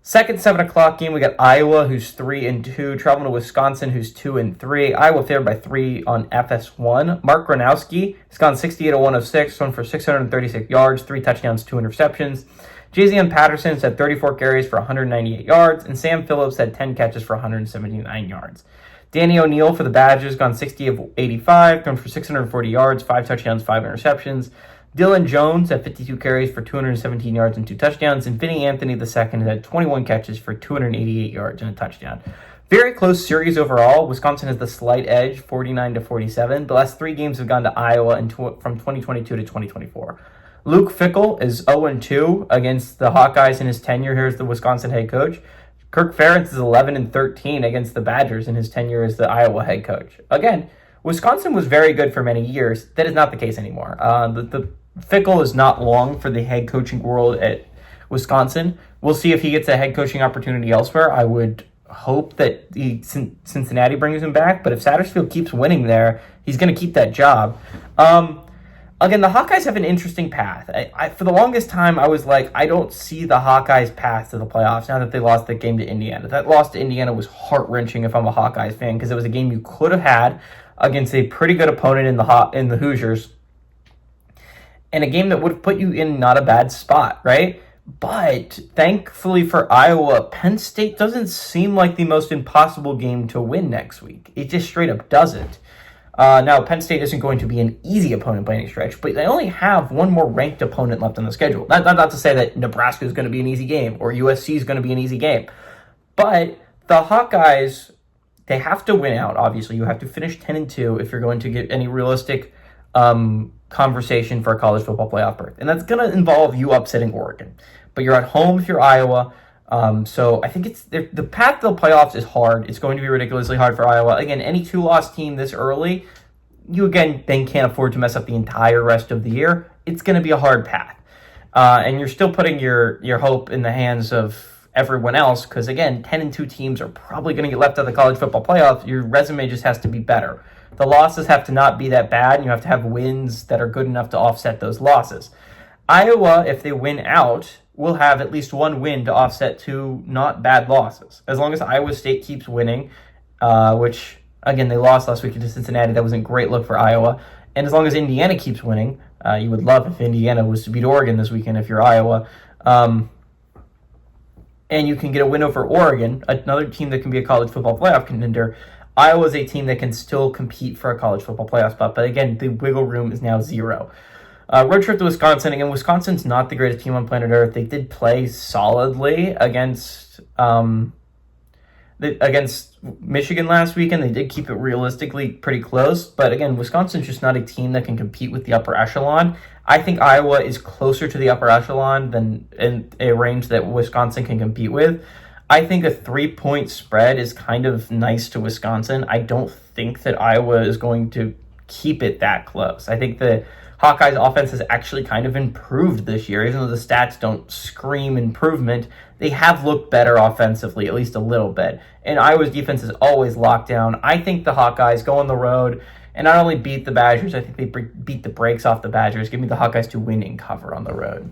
Second 7 o'clock game, we got Iowa, who's 3-2, traveling to Wisconsin, who's 2-3. Iowa favored by 3 on FS1. Mark Gronowski has gone 68 of 106, thrown for 636 yards, 3 touchdowns, 2 interceptions. Jayzeon Patterson's had 34 carries for 198 yards, and Sam Phillips had 10 catches for 179 yards. Danny O'Neal for the Badgers gone 60 of 85, thrown for 640 yards, 5 touchdowns, 5 interceptions. Dylan Jones had 52 carries for 217 yards and 2 touchdowns, and Vinny Anthony II had 21 catches for 288 yards and a touchdown. Very close series overall. Wisconsin has the slight edge, 49-47. The last 3 games have gone to Iowa from 2022 to 2024. Luke Fickell is 0-2 against the Hawkeyes in his tenure here as the Wisconsin head coach. Kirk Ferentz is 11-13 against the Badgers in his tenure as the Iowa head coach. Again, Wisconsin was very good for many years. That is not the case anymore. The Fickell is not long for the head coaching world at Wisconsin. We'll see if he gets a head coaching opportunity elsewhere. I would hope that Cincinnati brings him back, but if Satterfield keeps winning there, he's going to keep that job. Again, the Hawkeyes have an interesting path. For the longest time, I was like, I don't see the Hawkeyes' path to the playoffs now that they lost the game to Indiana. That loss to Indiana was heart-wrenching if I'm a Hawkeyes fan, because it was a game you could have had against a pretty good opponent in the Hoosiers, and a game that would have put you in not a bad spot, right? But thankfully for Iowa, Penn State doesn't seem like the most impossible game to win next week. It just straight up doesn't. Now, Penn State isn't going to be an easy opponent by any stretch, but they only have one more ranked opponent left on the schedule. Not to say that Nebraska is going to be an easy game or USC is going to be an easy game, but the Hawkeyes, they have to win out, obviously. You have to finish 10-2 if you're going to get any realistic conversation for a college football playoff berth. And that's going to involve you upsetting Oregon. But you're at home if you're Iowa. So I think the path to the playoffs is hard. It's going to be ridiculously hard for Iowa. Again, any 2-loss team this early, you again then can't afford to mess up the entire rest of the year. It's going to be a hard path. And you're still putting your hope in the hands of everyone else, because again, 10-2 teams are probably going to get left out of the college football playoff. Your resume just has to be better. The losses have to not be that bad, and you have to have wins that are good enough to offset those losses. Iowa, if they win out, will have at least one win to offset 2 not bad losses. As long as Iowa State keeps winning, which, again, they lost last week to Cincinnati. That wasn't a great look for Iowa. And as long as Indiana keeps winning, you would love if Indiana was to beat Oregon this weekend if you're Iowa. And you can get a win over Oregon, another team that can be a college football playoff contender. Iowa's a team that can still compete for a college football playoff spot. But again, the wiggle room is now 0. Road trip to Wisconsin. Again, Wisconsin's not the greatest team on planet Earth. They did play solidly against Michigan last weekend. They did keep it realistically pretty close. But again, Wisconsin's just not a team that can compete with the upper echelon. I think Iowa is closer to the upper echelon than in a range that Wisconsin can compete with. I think a 3-point spread is kind of nice to Wisconsin. I don't think that Iowa is going to keep it that close. I think the Hawkeyes offense has actually kind of improved this year. Even though the stats don't scream improvement, they have looked better offensively, at least a little bit. And Iowa's defense is always locked down. I think the Hawkeyes go on the road and not only beat the Badgers, I think they beat the brakes off the Badgers. Give me the Hawkeyes to win and cover on the road.